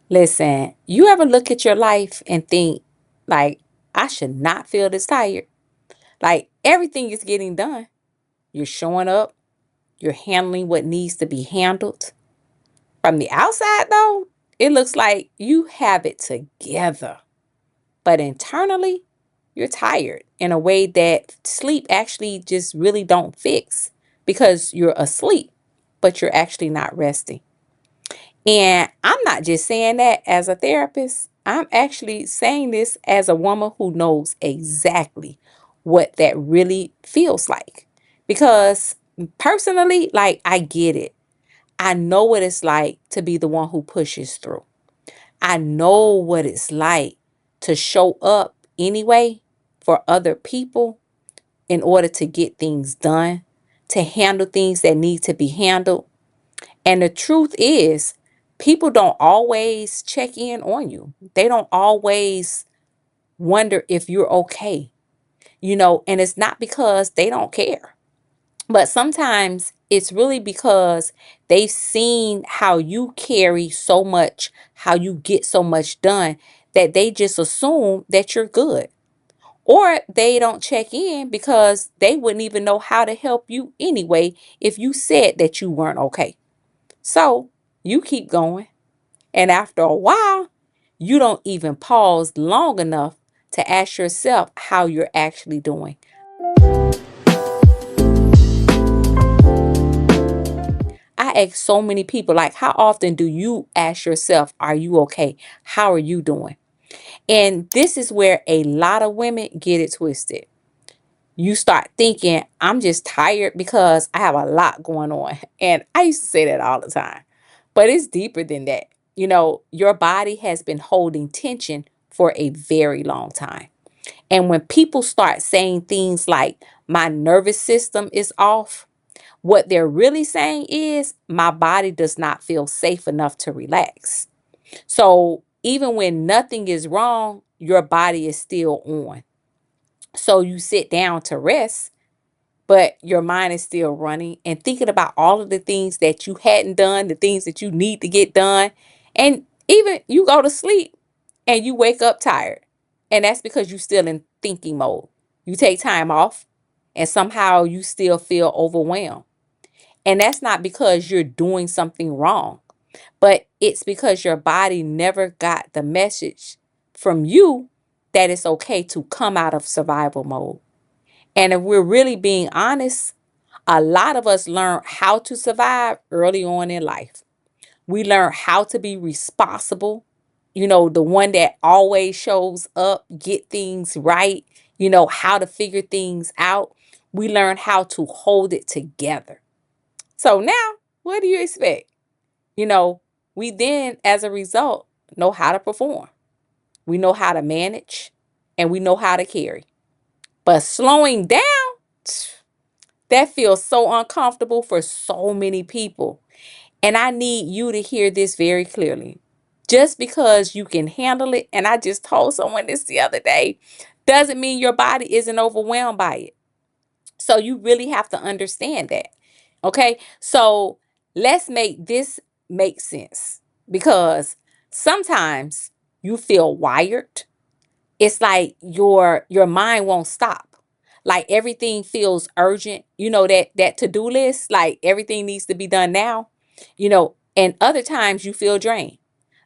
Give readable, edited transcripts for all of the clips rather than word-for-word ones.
Listen, you ever look at your life and think, like, I should not feel this tired? Like, everything is getting done. You're showing up, you're handling what needs to be handled. From the outside, though, it looks like you have it together. But internally, you're tired in a way that sleep actually just really don't fix because you're asleep, but you're actually not resting. And I'm not just saying that as a therapist. I'm actually saying this as a woman who knows exactly what that really feels like. Because personally, like, I get it. I know what it's like to be the one who pushes through. I know what it's like to show up anyway for other people in order to get things done, to handle things that need to be handled. And the truth is, people don't always check in on you. They don't always wonder if you're okay, and it's not because they don't care. But sometimes it's really because they've seen how you carry so much, how you get so much done, that they just assume that you're good. Or they don't check in because they wouldn't even know how to help you anyway if you said that you weren't okay. So you keep going. And after a while, you don't even pause long enough to ask yourself how you're actually doing. I ask so many people, like, how often do you ask yourself, are you okay? How are you doing? And this is where a lot of women get it twisted. You start thinking, I'm just tired because I have a lot going on. And I used to say that all the time, but it's deeper than that. Your body has been holding tension for a very long time. And when people start saying things like, my nervous system is off, what they're really saying is, my body does not feel safe enough to relax. So even when nothing is wrong, your body is still on. So you sit down to rest, but your mind is still running and thinking about all of the things that you hadn't done, the things that you need to get done. And even you go to sleep and you wake up tired. And that's because you're still in thinking mode. You take time off and somehow you still feel overwhelmed. And that's not because you're doing something wrong, but it's because your body never got the message from you that it's okay to come out of survival mode. And if we're really being honest, a lot of us learn how to survive early on in life. We learn how to be responsible, the one that always shows up, get things right, how to figure things out. We learn how to hold it together. So now, what do you expect? You know, we then, as a result, know how to perform. We know how to manage and we know how to carry. But slowing down, that feels so uncomfortable for so many people. And I need you to hear this very clearly. Just because you can handle it, and I just told someone this the other day, doesn't mean your body isn't overwhelmed by it. So you really have to understand that. Okay? So let's make this make sense, because sometimes you feel wired. It's like your mind won't stop. Like everything feels urgent. That to-do list, like everything needs to be done now. And other times you feel drained.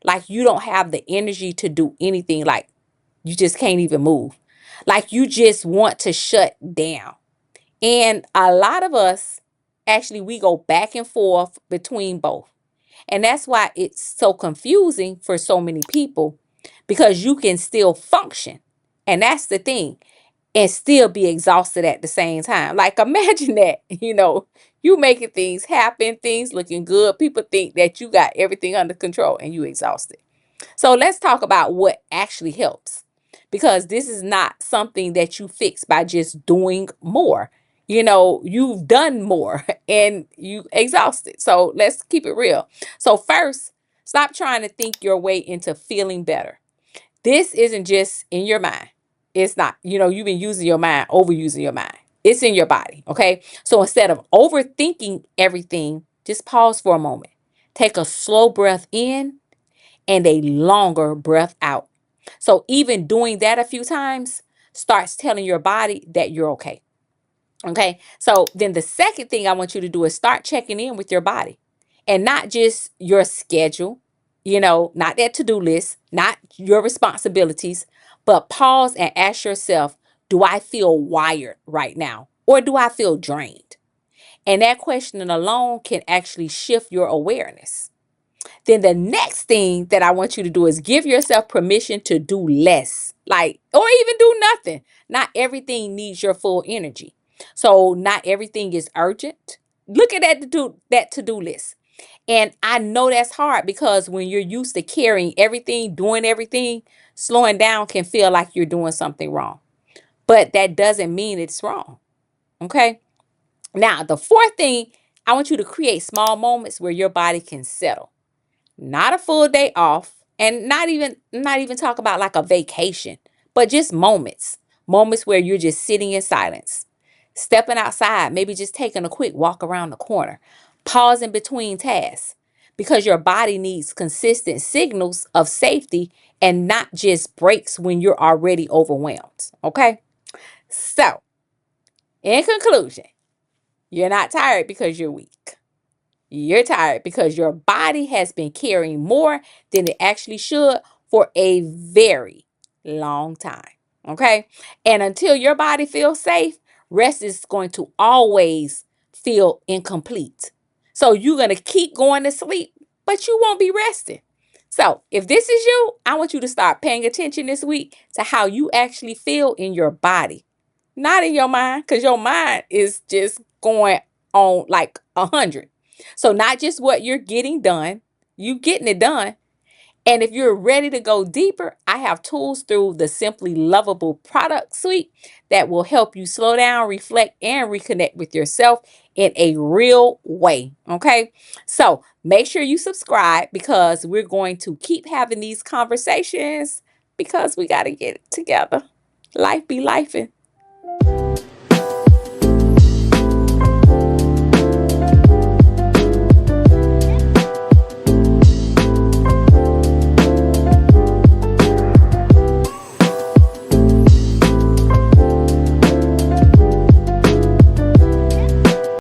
Like you don't have the energy to do anything, like you just can't even move. Like you just want to shut down. And a lot of us, actually, we go back and forth between both. And that's why it's so confusing for so many people, because you can still function. And that's the thing, and still be exhausted at the same time. Like, imagine that, you making things happen, things looking good. People think that you got everything under control and you exhausted. So let's talk about what actually helps, because this is not something that you fix by just doing more. You've done more and you exhausted. So let's keep it real. So first, stop trying to think your way into feeling better. This isn't just in your mind. It's not. You've been using your mind, overusing your mind. It's in your body. Okay. So instead of overthinking everything, just pause for a moment. Take a slow breath in and a longer breath out. So even doing that a few times starts telling your body that you're okay. Okay. So then the second thing I want you to do is start checking in with your body, and not just your schedule, not that to do list, not your responsibilities, but pause and ask yourself, do I feel wired right now? Or do I feel drained? And that question alone can actually shift your awareness. Then the next thing that I want you to do is give yourself permission to do less, like, or even do nothing. Not everything needs your full energy. So not everything is urgent. Look at that to-do list. And I know that's hard because when you're used to carrying everything, doing everything, slowing down can feel like you're doing something wrong. But that doesn't mean it's wrong. Okay? Now, the fourth thing, I want you to create small moments where your body can settle. Not a full day off, and not even talk about like a vacation, but just moments where you're just sitting in silence, stepping outside, maybe just taking a quick walk around the corner, pausing between tasks, because your body needs consistent signals of safety and not just breaks when you're already overwhelmed. Okay, so in conclusion, you're not tired because you're weak. You're tired because your body has been carrying more than it actually should for a very long time. Okay. And until your body feels safe, rest is going to always feel incomplete. So you're going to keep going to sleep, but you won't be resting. So if this is you, I want you to start paying attention this week to how you actually feel in your body, not in your mind, because your mind is just going on like 100. So not just what you're getting done, you getting it done. And if you're ready to go deeper, I have tools through the Simply Lovable product suite that will help you slow down, reflect, and reconnect with yourself in a real way. Okay. So make sure you subscribe, because we're going to keep having these conversations, because we got to get it together. Life be lifing.